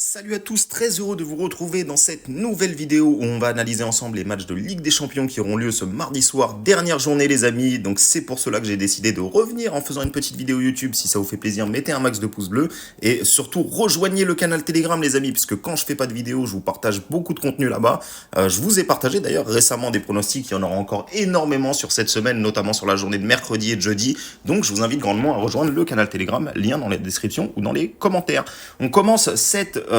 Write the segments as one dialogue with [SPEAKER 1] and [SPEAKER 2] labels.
[SPEAKER 1] Salut à tous, très heureux de vous retrouver dans cette nouvelle vidéo où on va analyser ensemble les matchs de Ligue des Champions qui auront lieu ce mardi soir, dernière journée les amis, donc c'est pour cela que j'ai décidé de revenir en faisant une petite vidéo YouTube. Si ça vous fait plaisir, mettez un max de pouces bleus et surtout rejoignez le canal Telegram les amis, puisque quand je fais pas de vidéo, je vous partage beaucoup de contenu là-bas. Je vous ai partagé d'ailleurs récemment des pronostics, il y en aura encore énormément sur cette semaine, notamment sur la journée de mercredi et de jeudi, donc je vous invite grandement à rejoindre le canal Telegram, lien dans la description ou dans les commentaires. On commence cette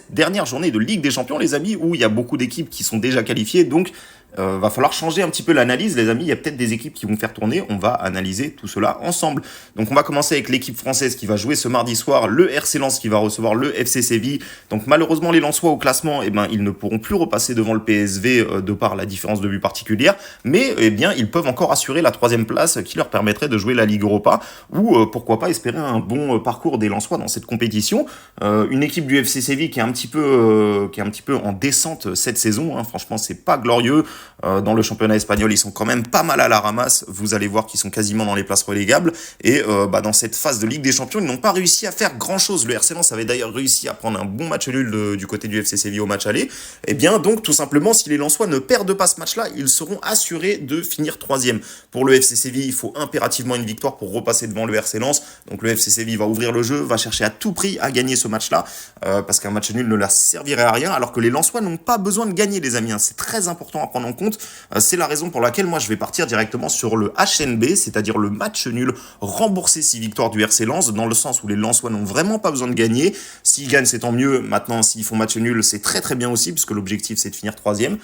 [SPEAKER 1] dernière journée de Ligue des Champions, les amis, où il y a beaucoup d'équipes qui sont déjà qualifiées, donc va falloir changer un petit peu l'analyse, les amis. Il y a peut-être des équipes qui vont faire tourner. On va analyser tout cela ensemble. Donc, on va commencer avec l'équipe française qui va jouer ce mardi soir, le RC Lens qui va recevoir le FC Séville. Donc, malheureusement, les Lensois au classement, ils ne pourront plus repasser devant le PSV de par la différence de but particulière. Mais, ils peuvent encore assurer la 3e place qui leur permettrait de jouer la Ligue Europa ou pourquoi pas espérer un bon parcours des Lensois dans cette compétition. Une équipe du FC Séville qui est un petit peu en descente cette saison. Franchement, c'est pas glorieux. Dans le championnat espagnol, ils sont quand même pas mal à la ramasse. Vous allez voir qu'ils sont quasiment dans les places relégables. Et dans cette phase de Ligue des Champions, ils n'ont pas réussi à faire grand-chose. Le RC Lens avait d'ailleurs réussi à prendre un bon match nul du côté du FC Séville au match aller. Et bien donc, tout simplement, si les Lensois ne perdent pas ce match-là, ils seront assurés de finir 3e. Pour le FC Séville, il faut impérativement une victoire pour repasser devant le RC Lens. Donc le FC Séville va ouvrir le jeu, va chercher à tout prix à gagner ce match-là, parce qu'un match nul ne leur servirait à rien, alors que les Lensois n'ont pas besoin de gagner, les amis. C'est très important à prendre en compte. C'est la raison pour laquelle moi je vais partir directement sur le HNB, c'est-à-dire le match nul remboursé 6 victoires du RC Lens, dans le sens où les Lensois n'ont vraiment pas besoin de gagner. S'ils gagnent, c'est tant mieux. Maintenant, s'ils font match nul, c'est très très bien aussi, puisque l'objectif c'est de finir 3e.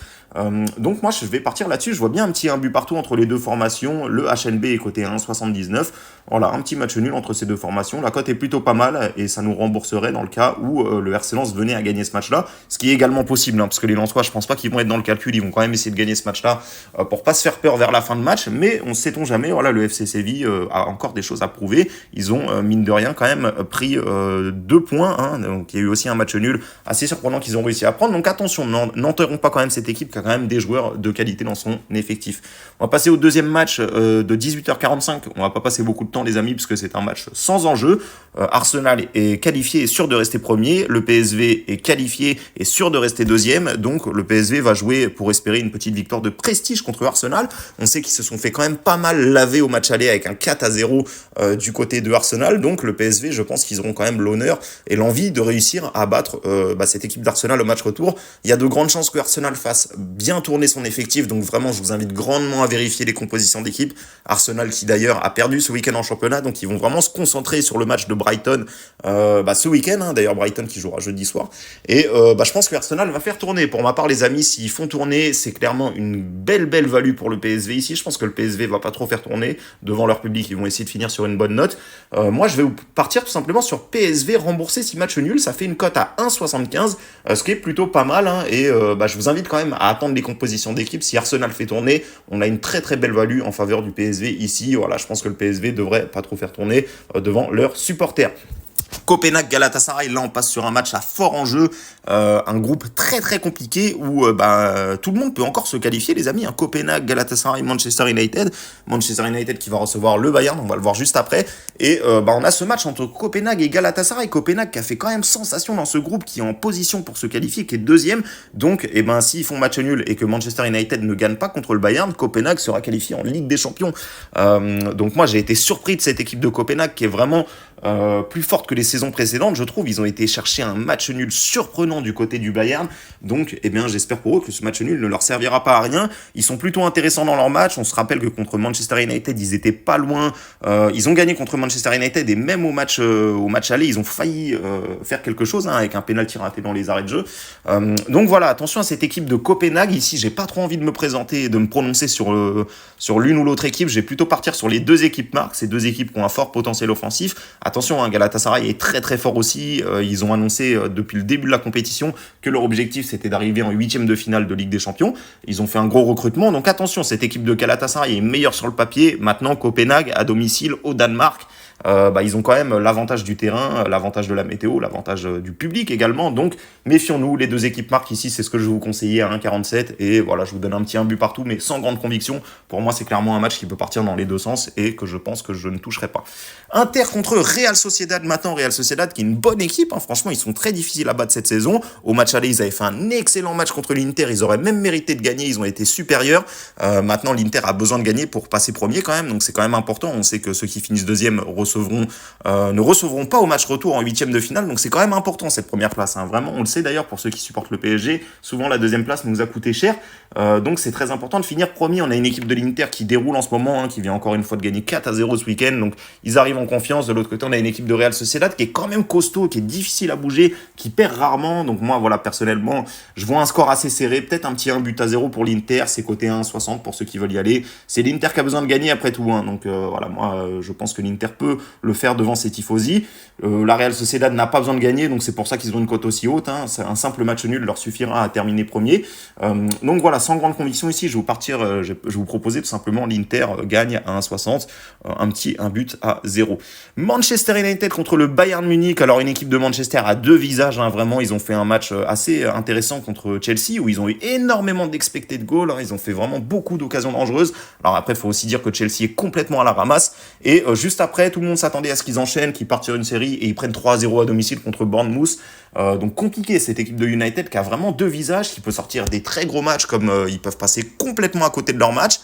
[SPEAKER 1] Donc moi je vais partir là-dessus. Je vois bien un but partout entre les deux formations. Le HNB est coté 1,79. Voilà, un petit match nul entre ces deux formations. La cote est plutôt pas mal et ça nous rembourserait dans le cas où le RC Lens venait à gagner ce match-là, ce qui est également possible, parce que les Lensois, je pense pas qu'ils vont être dans le calcul. Ils vont quand même essayer de gagner ce match-là pour pas se faire peur vers la fin de match, mais on sait-on jamais. Voilà, le FC Séville a encore des choses à prouver. Ils ont mine de rien quand même pris 2 points, donc il y a eu aussi un match nul assez surprenant qu'ils ont réussi à prendre. Donc attention, n'enterrons pas quand même cette équipe qui a quand même des joueurs de qualité dans son effectif. On va passer au deuxième match de 18h45. On va pas passer beaucoup de temps les amis, puisque c'est un match sans enjeu. Arsenal est qualifié et sûr de rester premier. Le PSV est qualifié et sûr de rester 2e. Donc le PSV va jouer pour espérer une petite victoire de prestige contre Arsenal. On sait qu'ils se sont fait quand même pas mal laver au match aller avec un 4-0 du côté de Arsenal. Donc le PSV, je pense qu'ils auront quand même l'honneur et l'envie de réussir à battre cette équipe d'Arsenal au match retour. Il y a de grandes chances que Arsenal fasse bien tourner son effectif. Donc vraiment, je vous invite grandement à vérifier les compositions d'équipe. Arsenal qui d'ailleurs a perdu ce week-end en championnat. Donc ils vont vraiment se concentrer sur le match de Brighton ce week-end. D'ailleurs Brighton qui jouera jeudi soir. Et je pense que Arsenal va faire tourner. Pour ma part les amis, s'ils font tourner, c'est clairement une belle value pour le PSV ici. Je pense que le PSV va pas trop faire tourner devant leur public. Ils vont essayer de finir sur une bonne note. Moi, je vais partir tout simplement sur PSV rembourser 6 matchs nuls. Ça fait une cote à 1,75, ce qui est plutôt pas mal. Et je vous invite quand même à attendre les compositions d'équipe. Si Arsenal fait tourner, on a une très très belle value en faveur du PSV ici. Voilà, je pense que le PSV devrait pas trop faire tourner devant leurs supporters. Copenhague-Galatasaray, là on passe sur un match à fort enjeu, un groupe très très compliqué où tout le monde peut encore se qualifier les amis. Copenhague-Galatasaray, Manchester United qui va recevoir le Bayern, on va le voir juste après. Et on a ce match entre Copenhague et Galatasaray. Copenhague qui a fait quand même sensation dans ce groupe, qui est en position pour se qualifier, qui est 2e. Donc s'ils font match nul et que Manchester United ne gagne pas contre le Bayern, Copenhague sera qualifié en Ligue des Champions. Donc moi j'ai été surpris de cette équipe de Copenhague qui est vraiment plus forte que les saisons précédentes, je trouve. Ils ont été chercher un match nul surprenant du côté du Bayern. Donc, j'espère pour eux que ce match nul ne leur servira pas à rien. Ils sont plutôt intéressants dans leur match. On se rappelle que contre Manchester United, ils étaient pas loin. Ils ont gagné contre Manchester United et même au match aller, ils ont failli faire quelque chose avec un pénalty raté dans les arrêts de jeu. Donc voilà, attention à cette équipe de Copenhague. Ici, j'ai pas trop envie de me présenter et de me prononcer sur l'une ou l'autre équipe. Je vais plutôt partir sur les 2 équipes marques, ces 2 équipes qui ont un fort potentiel offensif. Attention, Galatasaray est très très fort aussi. Ils ont annoncé depuis le début de la compétition que leur objectif c'était d'arriver en 8e de finale de Ligue des Champions. Ils ont fait un gros recrutement. Donc attention, cette équipe de Galatasaray est meilleure sur le papier. Maintenant, Copenhague à domicile au Danemark. ils ont quand même l'avantage du terrain, l'avantage de la météo, l'avantage du public également. Donc méfions-nous, les deux équipes marquent ici, c'est ce que je vais vous conseiller à 1,47. Et voilà, je vous donne un petit 1 but partout, mais sans grande conviction. Pour moi, c'est clairement un match qui peut partir dans les deux sens et que je pense que je ne toucherai pas. Inter contre Real Sociedad maintenant. Real Sociedad qui est une bonne équipe, hein. Franchement, ils sont très difficiles à battre cette saison. Au match aller, ils avaient fait un excellent match contre l'Inter. Ils auraient même mérité de gagner. Ils ont été supérieurs. Maintenant, l'Inter a besoin de gagner pour passer premier quand même. Donc, c'est quand même important. On sait que ceux qui finissent deuxième ne recevront pas au match retour en huitième de finale. Donc, c'est quand même important cette première place, hein. Vraiment, on le sait d'ailleurs pour ceux qui supportent le PSG. Souvent, la deuxième place nous a coûté cher. Donc, c'est très important de finir premier. On a une équipe de l'Inter qui déroule en ce moment, hein, qui vient encore une fois de gagner 4-0 ce week-end. Donc, ils arrivent en confiance. De l'autre côté, on a une équipe de Real Sociedad qui est quand même costaud, qui est difficile à bouger, qui perd rarement. Donc, moi, voilà, personnellement, je vois un score assez serré. Peut-être un petit 1-0 pour l'Inter. C'est côté 1,60 pour ceux qui veulent y aller. C'est l'Inter qui a besoin de gagner après tout, hein. Donc, voilà, moi, je pense que l'Inter peut le faire devant ses tifosi. La Real Sociedad n'a pas besoin de gagner. Donc, c'est pour ça qu'ils ont une cote aussi haute, hein. Un simple match nul leur suffira à terminer premier. Donc, voilà, sans grande conviction ici, je vais vous proposer tout simplement l'Inter gagne à 1,60, un but à 0. Manchester United contre le Bayern Munich. Alors une équipe de Manchester a deux visages, hein, vraiment, ils ont fait un match assez intéressant contre Chelsea où ils ont eu énormément d'expected goals, hein, ils ont fait vraiment beaucoup d'occasions dangereuses. Alors après, il faut aussi dire que Chelsea est complètement à la ramasse et juste après, tout le monde s'attendait à ce qu'ils enchaînent, qu'ils partent sur une série et ils prennent 3-0 à domicile contre Bournemouth. Donc compliqué cette équipe de United qui a vraiment deux visages, qui peut sortir des très gros matchs comme ils peuvent passer complètement à côté de leur match.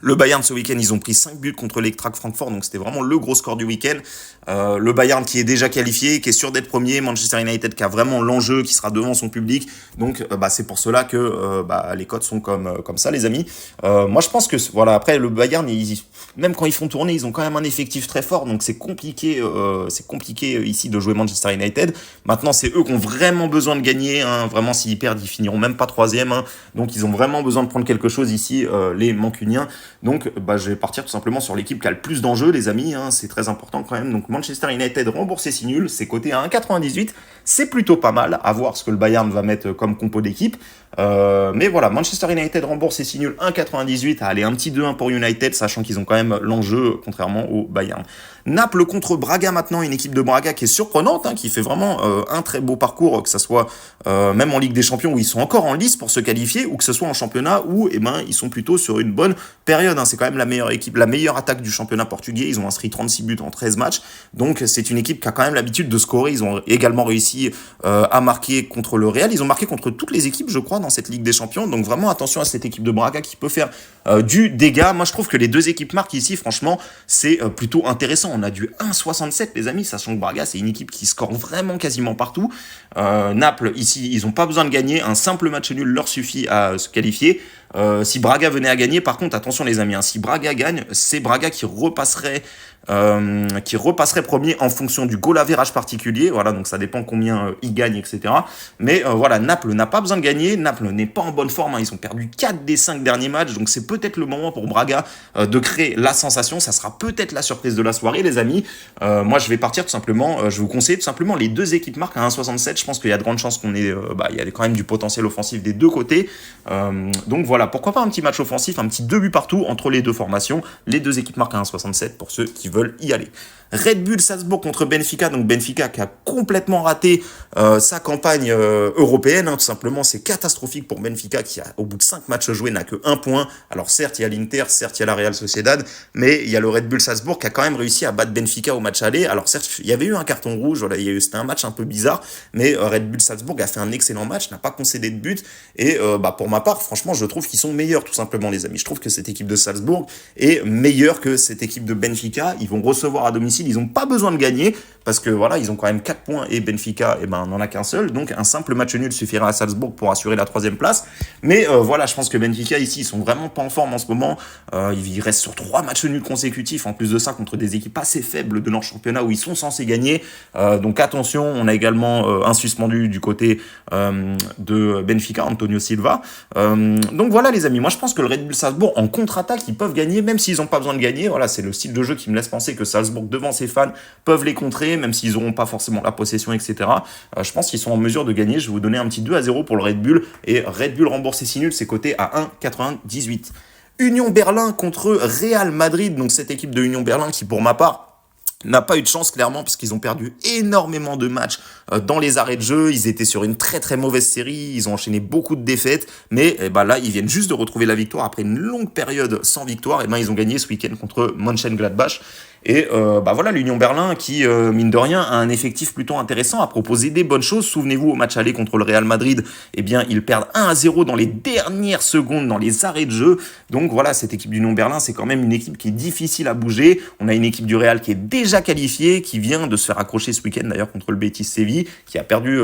[SPEAKER 1] Le Bayern, ce week-end, ils ont pris 5 buts contre l'Eintracht Francfort, donc c'était vraiment le gros score du week-end. Le Bayern qui est déjà qualifié, qui est sûr d'être premier, Manchester United qui a vraiment l'enjeu, qui sera devant son public. Donc c'est pour cela que les cotes sont comme ça, les amis. Moi, je pense que voilà, après le Bayern, même quand ils font tourner, ils ont quand même un effectif très fort, donc c'est compliqué ici de jouer Manchester United. Maintenant, c'est eux qui ont vraiment besoin de gagner, hein. Vraiment, s'ils perdent, ils finiront même pas troisième, hein. Donc ils ont vraiment besoin de prendre quelque chose ici, les Mancuniens. Donc, je vais partir tout simplement sur l'équipe qui a le plus d'enjeux, les amis, hein, c'est très important quand même. Donc, Manchester United remboursé 6 nuls, c'est coté à 1,98, c'est plutôt pas mal, à voir ce que le Bayern va mettre comme compo d'équipe. Mais voilà, Manchester United remboursé 6 nuls, 1,98, à aller un petit 2-1 pour United, sachant qu'ils ont quand même l'enjeu, contrairement au Bayern. Naples contre Braga maintenant, une équipe de Braga qui est surprenante, hein, qui fait vraiment un très beau parcours, que ce soit même en Ligue des Champions où ils sont encore en lice pour se qualifier, ou que ce soit en championnat où ils sont plutôt sur une bonne période, hein. C'est quand même la meilleure équipe, la meilleure attaque du championnat portugais. Ils ont inscrit 36 buts en 13 matchs. Donc c'est une équipe qui a quand même l'habitude de scorer. Ils ont également réussi à marquer contre le Real. Ils ont marqué contre toutes les équipes, je crois, dans cette Ligue des Champions. Donc vraiment attention à cette équipe de Braga qui peut faire du dégât. Moi je trouve que les deux équipes marquent ici, franchement, c'est plutôt intéressant. On a du 1,67 les amis, sachant que Braga c'est une équipe qui score vraiment quasiment partout. Naples ici, ils n'ont pas besoin de gagner. Un simple match nul leur suffit à se qualifier. Si Braga venait à gagner, par contre, attention les amis, hein, si Braga gagne, c'est Braga qui repasserait premier en fonction du goal average particulier. Voilà, donc ça dépend combien il gagne, etc. Mais voilà, Naples n'a pas besoin de gagner. Naples n'est pas en bonne forme, hein. Ils ont perdu 4 des 5 derniers matchs. Donc c'est peut-être le moment pour Braga de créer la sensation. Ça sera peut-être la surprise de la soirée, les amis. Moi, je vais partir tout simplement. Je vous conseille tout simplement les deux équipes marquent à 1,67. Je pense qu'il y a de grandes chances il y a quand même du potentiel offensif des deux côtés. Donc voilà, pourquoi pas un petit match offensif, un petit 2 buts partout entre les deux formations. Les deux équipes marquent à 1,67 pour ceux qui veulent y aller. Red Bull Salzbourg contre Benfica, donc Benfica qui a complètement raté sa campagne européenne, hein, tout simplement. C'est catastrophique pour Benfica qui, au bout de 5 matchs joués, n'a que 1 point. Alors certes, il y a l'Inter, certes, il y a la Real Sociedad, mais il y a le Red Bull Salzbourg qui a quand même réussi à battre Benfica au match aller. Alors certes, il y avait eu un carton rouge, voilà, c'était un match un peu bizarre, mais Red Bull Salzbourg a fait un excellent match, n'a pas concédé de but, et pour ma part, franchement, je trouve qu'ils sont meilleurs, tout simplement, les amis. Je trouve que cette équipe de Salzbourg est meilleure que cette équipe de Benfica. Ils vont recevoir à domicile, ils n'ont pas besoin de gagner, parce que voilà, ils ont quand même 4 points, et Benfica, n'en a qu'un seul, donc un simple match nul suffira à Salzbourg pour assurer la 3e place. Mais voilà, je pense que Benfica, ici, ils sont vraiment pas en forme en ce moment. Ils restent sur 3 matchs nuls consécutifs, en plus de ça, contre des équipes assez faibles de leur championnat où ils sont censés gagner. Donc attention, on a également un suspendu du côté de Benfica, Antonio Silva. Donc voilà, les amis, moi je pense que le Red Bull Salzbourg, en contre-attaque, ils peuvent gagner, même s'ils n'ont pas besoin de gagner. Voilà, c'est le style de jeu qui me laisse penser que Salzbourg, devant ses fans, peuvent les contrer, même s'ils n'auront pas forcément la possession, etc. Je pense qu'ils sont en mesure de gagner. Je vais vous donner un petit 2-0 pour le Red Bull. Et Red Bull remboursé 6 nuls, c'est coté à 1,98. Union Berlin contre Real Madrid. Donc cette équipe de Union Berlin qui, pour ma part, n'a pas eu de chance clairement puisqu'ils ont perdu énormément de matchs dans les arrêts de jeu. Ils étaient sur une très très mauvaise série, ils ont enchaîné beaucoup de défaites, mais là ils viennent juste de retrouver la victoire après une longue période sans victoire. Ils ont gagné ce week-end contre Mönchengladbach. Et voilà, l'Union Berlin qui, mine de rien, a un effectif plutôt intéressant, a proposé des bonnes choses. Souvenez-vous, au match aller contre le Real Madrid, ils perdent 1-0 dans les dernières secondes, dans les arrêts de jeu. Donc voilà, cette équipe d'Union Berlin, c'est quand même une équipe qui est difficile à bouger. On a une équipe du Real qui est déjà qualifiée, qui vient de se faire accrocher ce week-end d'ailleurs contre le Betis Séville, qui a perdu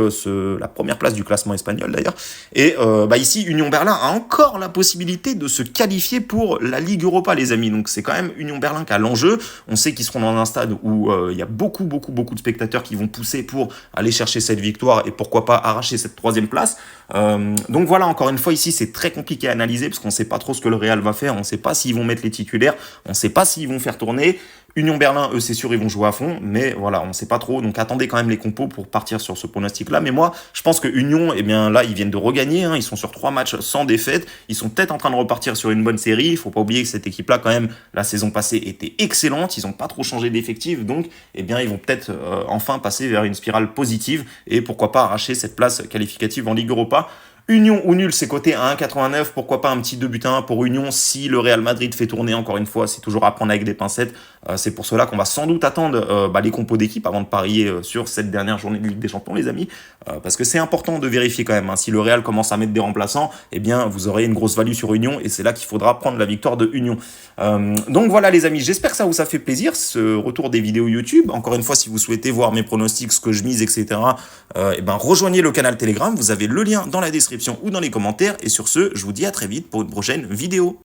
[SPEAKER 1] la première place du classement espagnol d'ailleurs. Et ici, Union Berlin a encore la possibilité de se qualifier pour la Ligue Europa, les amis. Donc c'est quand même Union Berlin qui a l'enjeu. On sait qu'ils seront dans un stade où il y a beaucoup de spectateurs qui vont pousser pour aller chercher cette victoire et pourquoi pas arracher cette 3e place. Donc voilà, encore une fois, ici, c'est très compliqué à analyser parce qu'on ne sait pas trop ce que le Real va faire, on ne sait pas s'ils vont mettre les titulaires, on ne sait pas s'ils vont faire tourner. Union Berlin, eux, c'est sûr, ils vont jouer à fond, mais voilà, on ne sait pas trop. Donc attendez quand même les compos pour partir sur ce pronostic-là. Mais moi, je pense que Union, là, ils viennent de regagner. Ils sont sur 3 matchs sans défaite. Ils sont peut-être en train de repartir sur une bonne série. Il faut pas oublier que cette équipe-là, quand même, la saison passée était excellente. Ils n'ont pas trop changé d'effectif. Donc, ils vont peut-être enfin passer vers une spirale positive et pourquoi pas arracher cette place qualificative en Ligue Europa. Union ou nul, c'est coté à 1,89. Pourquoi pas un petit 2-1 pour Union si le Real Madrid fait tourner, encore une fois, c'est toujours à prendre avec des pincettes. C'est pour cela qu'on va sans doute attendre les compos d'équipe avant de parier sur cette dernière journée de Ligue des Champions, les amis. Parce que c'est important de vérifier quand même. Si le Real commence à mettre des remplaçants, vous aurez une grosse value sur Union et c'est là qu'il faudra prendre la victoire de Union. Donc voilà, les amis, j'espère que ça vous a fait plaisir, ce retour des vidéos YouTube. Encore une fois, si vous souhaitez voir mes pronostics, ce que je mise, etc., rejoignez le canal Telegram. Vous avez le lien dans la description ou dans les commentaires. Et sur ce, je vous dis à très vite pour une prochaine vidéo.